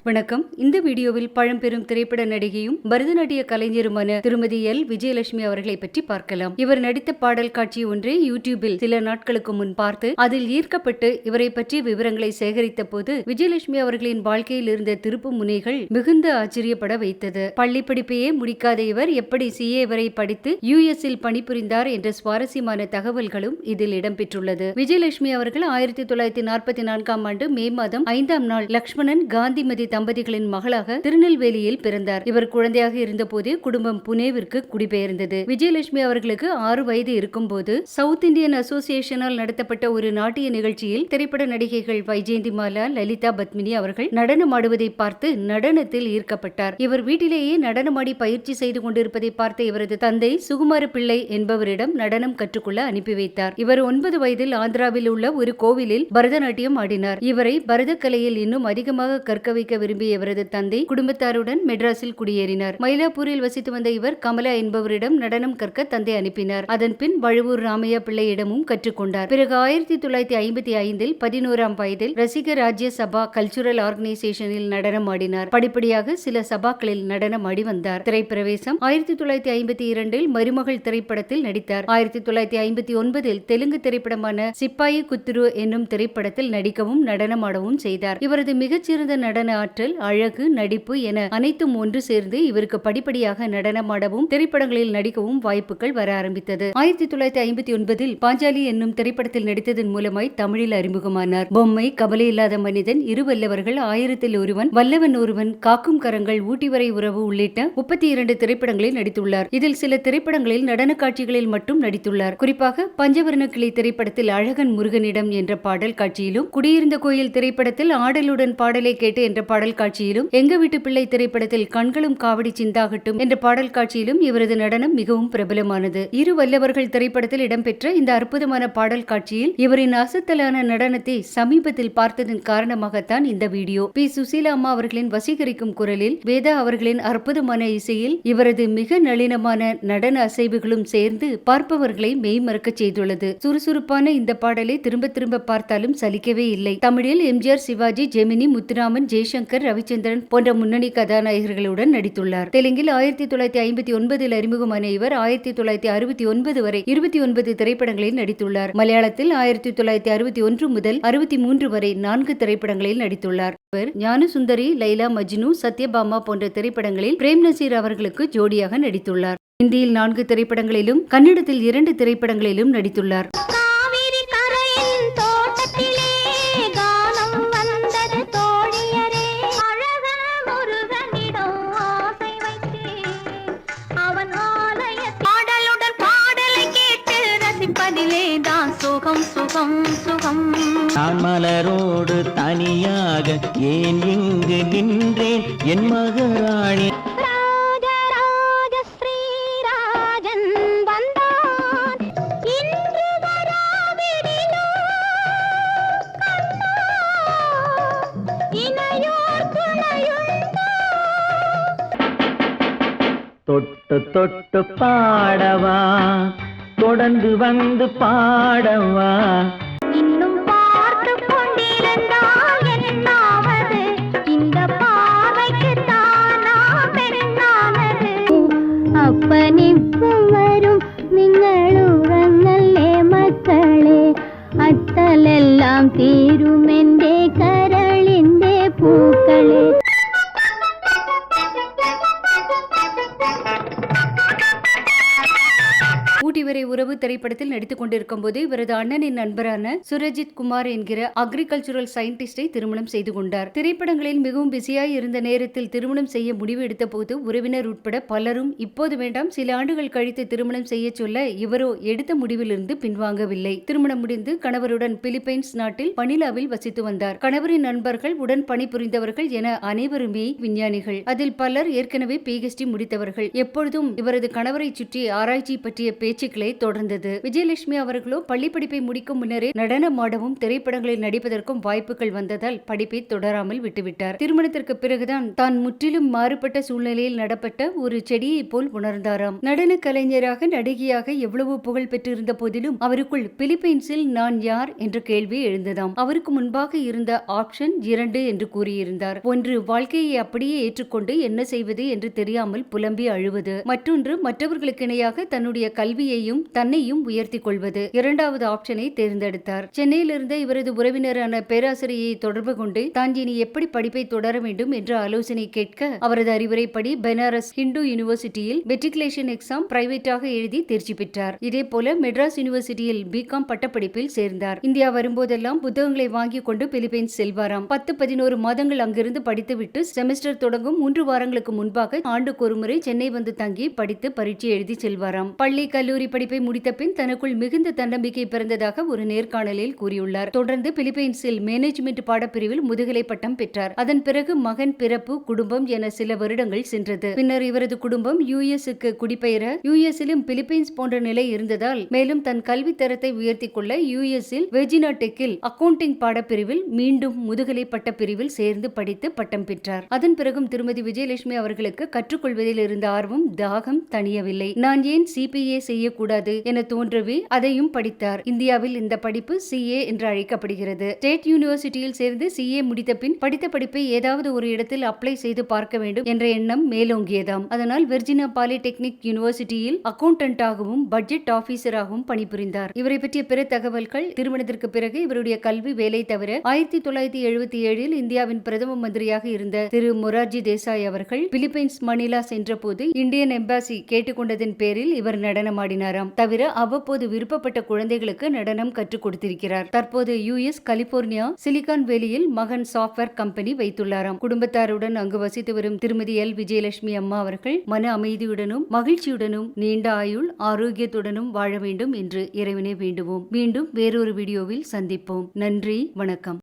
வணக்கம். இந்த வீடியோவில் பழம்பெரும் திரைப்பட நடிகையும் பரதநாட்டிய கலைஞருமான திருமதி எல். விஜயலட்சுமி அவர்களை பற்றி பார்க்கலாம். இவர் நடித்த பாடல் காட்சி ஒன்றை யூடியூபில் சில நாட்களுக்கு முன் பார்த்து அதில் ஈர்க்கப்பட்டு இவரை பற்றிய விவரங்களை சேகரித்த போது விஜயலட்சுமி அவர்களின் வாழ்க்கையில் இருந்த திருப்பு முனைகள் மிகுந்த ஆச்சரியப்பட வைத்தது. பள்ளி படிப்பையே முடிக்காத இவர் எப்படி CA வரை படித்து US-இல் பணிபுரிந்தார் என்ற சுவாரஸ்யமான தகவல்களும் இதில் இடம்பெற்றுள்ளது. விஜயலட்சுமி அவர்கள் 1944 ஆண்டு மே மாதம் 5ஆம் நாள் லக்ஷ்மணன் காந்திமதி தம்பதிகளின் மகளாக திருநெல்வேலியில் பிறந்தார். இவர் குழந்தையாக இருந்த போதே குடும்பம் புனேவிற்கு குடிபெயர்ந்தது. விஜயலட்சுமி அவர்களுக்கு 6 வயது இருக்கும் போது சவுத் இந்தியன் அசோசியேஷனால் நடத்தப்பட்ட ஒரு நாட்டிய நிகழ்ச்சியில் திரைப்பட நடிகைகள் வைஜெயந்திமாலா, லலிதா பத்மினி அவர்கள் நடனம் ஆடுவதை பார்த்து நடனத்தில் ஈர்க்கப்பட்டார். இவர் வீட்டிலேயே நடனமாடி பயிற்சி செய்து கொண்டிருப்பதை பார்த்த இவரது தந்தை சுகுமார பிள்ளை என்பவரிடம் நடனம் கற்றுக்கொள்ள அனுப்பி வைத்தார். இவர் 9 வயதில் ஆந்திராவில் உள்ள ஒரு கோவிலில் பரதநாட்டியம் ஆடினார். இவரை பரதக்கலையில் இன்னும் அதிகமாக கற்க வைக்க விரும்பிய இவரது தந்தை குடும்பத்தாருடன் மெட்ராஸில் குடியேறினார். மயிலாப்பூரில் வசித்து வந்த இவர் கமலா என்பவரிடம் நடனம் கற்க தந்தை அனுப்பினார். அதன் பின் வழுவூர் ராமையா பிள்ளையிடமும் கற்றுக்கொண்டார். பிறகு 1955 11ஆம் வயதில் ரசிக ராஜ்ய சபா கல்ச்சுரல் ஆர்கனைசேஷனில் நடனம் ஆடினார். படிப்படியாக சில சபாக்களில் நடனம் ஆடி வந்தார். திரைப்பிரவேசம் 1952 மருமகள் திரைப்படத்தில் நடித்தார். 1959 தெலுங்கு திரைப்படமான சிப்பாயி குத்துரு என்னும் திரைப்படத்தில் நடிக்கவும் நடனமாடவும் செய்தார். இவரது மிகச்சிறந்த நடன ஆற்றல், அழகு, நடிப்பு என அனைத்தும் ஒன்று சேர்ந்து இவருக்கு படிப்படியாக நடனமாடவும் திரைப்படங்களில் நடிக்கவும் வாய்ப்புகள் வர ஆரம்பித்தது. 1959 பாஞ்சாலி என்னும் திரைப்படத்தில் நடித்ததன் மூலமாய் தமிழில் அறிமுகமானார். பொம்மை, கவலை இல்லாத மனிதன், இரு வல்லவர்கள், 1000ல் ஒருவன், வல்லவன் ஒருவன், காக்கும் கரங்கள், ஊட்டி வரை உறவு உள்ளிட்ட 32 திரைப்படங்களில் நடித்துள்ளார். இதில் சில திரைப்படங்களில் நடன காட்சிகளில் மட்டும் நடித்துள்ளார். குறிப்பாக பஞ்சவர்ண கிளி திரைப்படத்தில் அழகன் முருகனிடம் என்ற பாடல் காட்சியிலும், குடியிருந்த கோயில் திரைப்படத்தில் ஆடலுடன் பாடலை கேட்டு என்ற பாடல் காட்சியிலும், எங்க வீட்டு பிள்ளை திரைப்படத்தில் கண்களும் காவடி சிந்தாகட்டும் என்ற பாடல் காட்சியிலும் இவரது நடனம் மிகவும் பிரபலமானது. இரு வல்லவர்கள் திரைப்படத்தில் இடம்பெற்ற இந்த அற்புதமான பாடல் காட்சியில் இவரின் அசத்தலான நடனத்தை சமீபத்தில் பார்த்ததன் காரணமாகத்தான் இந்த வீடியோ. பி. சுசீலா அம்மா அவர்களின் வசீகரிக்கும் குரலில், வேதா அவர்களின் அற்புதமான இசையில் இவரது மிக நளினமான நடன அசைவுகளும் சேர்ந்து பார்ப்பவர்களை மெய்மறக்க செய்துள்ளது. சுறுசுறுப்பான இந்த பாடலை திரும்ப திரும்ப பார்த்தாலும் சலிக்கவே இல்லை. தமிழில் எம்ஜிஆர், சிவாஜி, ஜெமினி, முத்துராமன், ஜெய்சங்கர், ரவிச்சந்திரன் போன்ற முன்னணி கதாநாயகர்களுடன் நடித்துள்ளார். தெலுங்கில் 1959 அறிமுகமான இவர் 1969 வரை 29 திரைப்படங்களில் நடித்துள்ளார். மலையாளத்தில் 1961 முதல் 63 வரை 4 திரைப்படங்களில் நடித்துள்ளார். இவர் ஞானசுந்தரி, லைலா மஜ்னு, சத்யபாமா போன்ற திரைப்படங்களில் பிரேம் நசீர் அவர்களுக்கு ஜோடியாக நடித்துள்ளார். இந்தியில் 4 திரைப்படங்களிலும், கன்னடத்தில் 2 திரைப்படங்களிலும் நடித்துள்ளார். நான் மலரோடு தனியாக ஏன் இங்கு நின்றேன் என் மகாராணி. தொட்டு தொட்டு பாடவா, தொடர்ந்து வந்து பாடவா, இன்னும் பார்த்து கொண்டிருந்தால் என்னாவது, இந்த பாவைக்கு தானா பெண்ணானது. அப்பனிப்பும் வரும் നിങ്ങളുറങ്ങല്ലേ മക്കളെ, അത്തലെല്ലാം തീരുമെന്റെ കരളിന്റെ പൂക്കളെ. ஊட்டி வரை உறவு திரைப்படத்தில் நடித்துக் கொண்டிருக்கும் போது இவரது அண்ணனின் நண்பரான சுரஜித் குமார் என்கிற அக்ரிகல்ச்சுரல் சயின்டிஸ்டை திருமணம் செய்து கொண்டார். திரைப்படங்களில் மிகவும் பிஸியாய் இருந்த நேரத்தில் திருமணம் செய்ய முடிவு எடுத்த போது உறவினர் உட்பட பலரும் இப்போது வேண்டாம், சில ஆண்டுகள் கழித்து திருமணம் செய்ய சொல்ல இவரோ எடுத்த முடிவிலிருந்து பின்வாங்கவில்லை. திருமணம் முடிந்து கணவருடன் பிலிப்பைன்ஸ் நாட்டில் மணிலாவில் வசித்து வந்தார். கணவரின் நண்பர்கள், உடன் பணிபுரிந்தவர்கள் என அனைவருமே விஞ்ஞானிகள். அதில் பலர் ஏற்கனவே PhD முடித்தவர்கள். எப்பொழுதும் இவரது கணவரை சுற்றி ஆராய்ச்சி பற்றிய பேச்சுக்களை தொடர்ந்தது. விஜயலட்சுமி அவர்களோ பள்ளி படிப்பை முடிக்கும் முன்னரே நடனமாடவும் திரைப்படங்களில் நடிப்பதற்கும் வாய்ப்புகள் வந்ததால் படிப்பை தொடராமல் விட்டுவிட்டார். திருமணத்திற்கு பிறகுதான் தான் முற்றிலும் மாறுபட்ட சூழ்நிலையில் நடப்பட்ட ஒரு செடியை போல் உணர்ந்தாராம். நடன கலைஞராக நடிகையாக எவ்வளவு புகழ் பெற்றிருந்த போதிலும் அவருக்குள் பிலிப்பைன்ஸில் நான் யார் என்ற கேள்வி எழுந்ததாம். அவருக்கு முன்பாக இருந்த ஆப்ஷன் 2 என்று கூறியிருந்தார். ஒன்று, வாழ்க்கையை அப்படியே ஏற்றுக்கொண்டு என்ன செய்வது என்று தெரியாமல் புலம்பி அழுவது. மற்றொன்று, மற்றவர்களுக்கு இணையாக தன்னுடைய கல்வியையும் தன்னையும் உயர்த்தி கொள்வது. இரண்டாவது ஆப்ஷனை தேர்ந்தெடுத்தார். சென்னையில் இருந்த இவரது உறவினரான பேராசிரியை தொடர்பு கொண்டு தான் இனி எப்படி படிப்பை தொடர வேண்டும் என்ற ஆலோசனை கேட்க அவரது அறிவுரைப்படி பெனாரஸ் ஹிந்து யூனிவர்சிட்டியில் மெட்ரிகுலேஷன் எக்ஸாம் பிரைவேட்டாக எழுதி தேர்ச்சி பெற்றார். இதே போல மெட்ராஸ் யூனிவர்சிட்டியில் பிகாம் பட்டப்படிப்பில் சேர்ந்தார். இந்தியா வரும்போதெல்லாம் புத்தகங்களை வாங்கி கொண்டு பிலிப்பைன்ஸ் செல்வாராம். 10-11 மாதங்கள் அங்கிருந்து படித்துவிட்டு செமஸ்டர் தொடங்கும் 3 வாரங்களுக்கு முன்பாக ஆண்டுக்கு ஒருமுறை சென்னை வந்து தங்கி படித்து பரீட்சை எழுதி செல்வாராம். பள்ளி கல்லூரி படிப்பை முடித்த பின் தனக்குள் மிகுந்த தன்னம்பிக்கை பிறந்ததாக ஒரு நேர்காணலில் கூறியுள்ளார். தொடர்ந்து பிலிப்பைன்ஸில் மேனேஜ்மெண்ட் பாடப்பிரிவில் முதுகலை பட்டம் பெற்றார். அதன் பிறகு மகன் பிறப்பு, குடும்பம் என சில வருடங்கள் சென்றது. பின்னர் இவரது குடும்பம் யுஎஸ்க்கு குடிபெயர யுஎஸ்ஸிலும் பிலிப்பைன்ஸ் போன்ற நிலை இருந்ததால் மேலும் தன் கல்வி தரத்தை உயர்த்தி கொள்ள யுஎஸ்ஸில் வெர்ஜினா டெக்கில் அக்கவுண்டிங் பாடப்பிரிவில் மீண்டும் முதுகலை பட்ட பிரிவில் சேர்ந்து படித்து பட்டம் பெற்றார். அதன் பிறகும் திருமதி விஜயலட்சுமி அவர்களுக்கு கற்றுக்கொள்வதில் இருந்த ஆர்வம் தாகம் தணியவில்லை. நான் ஏன் CPA செய்யக்கூடாது என தோன்றவே அதையும் படித்தார். இந்தியாவில் இந்த படிப்பு CA என்று அழைக்கப்படுகிறது. ஸ்டேட் யூனிவர்சிட்டியில் சேர்ந்து CA முடித்த பின் படித்த படிப்பை ஏதாவது ஒரு இடத்தில் அப்ளை செய்து பார்க்க வேண்டும் என்ற எண்ணம் மேலோங்கியதாம். அதனால் வெர்ஜினா பாலிடெக்னிக் யூனிவர்சிட்டியில் அக்கவுண்டன்டாகவும் பட்ஜெட் ஆபீசராகவும் பணிபுரிந்தார். இவரை பற்றிய பிற தகவல்கள் திருமணத்திற்கு பிறகு இவருடைய கல்வி வேலை தவிர 1977 இந்தியாவின் பிரதம மந்திரியாக இருந்த திரு மொரார்ஜி தேசாய் அவர்கள் பிலிப்பைன்ஸ் மணிலா சென்ற போது இந்தியன் எம்பாசி கேட்டுக்கொண்டதன் பேரில் இவர் நடனமாடினாராம். தவிர அவ்வப்போது விருப்பப்பட்ட குழந்தைகளுக்கு நடனம் கற்றுக் கொடுத்திருக்கிறார். தற்போது US கலிபோர்னியா சிலிகான் வேலியில் மகன் சாப்ட்வேர் கம்பெனி வைத்துள்ளாராம். குடும்பத்தாருடன் அங்கு வசித்து வரும் திருமதி எல் விஜயலட்சுமி அம்மா அவர்கள் மன அமைதியுடனும் மகிழ்ச்சியுடனும் நீண்ட ஆயுள் ஆரோக்கியத்துடனும் வாழ வேண்டும் என்று இறைவனை வேண்டுவோம். மீண்டும் வேறொரு வீடியோவில் சந்திப்போம். நன்றி, வணக்கம்.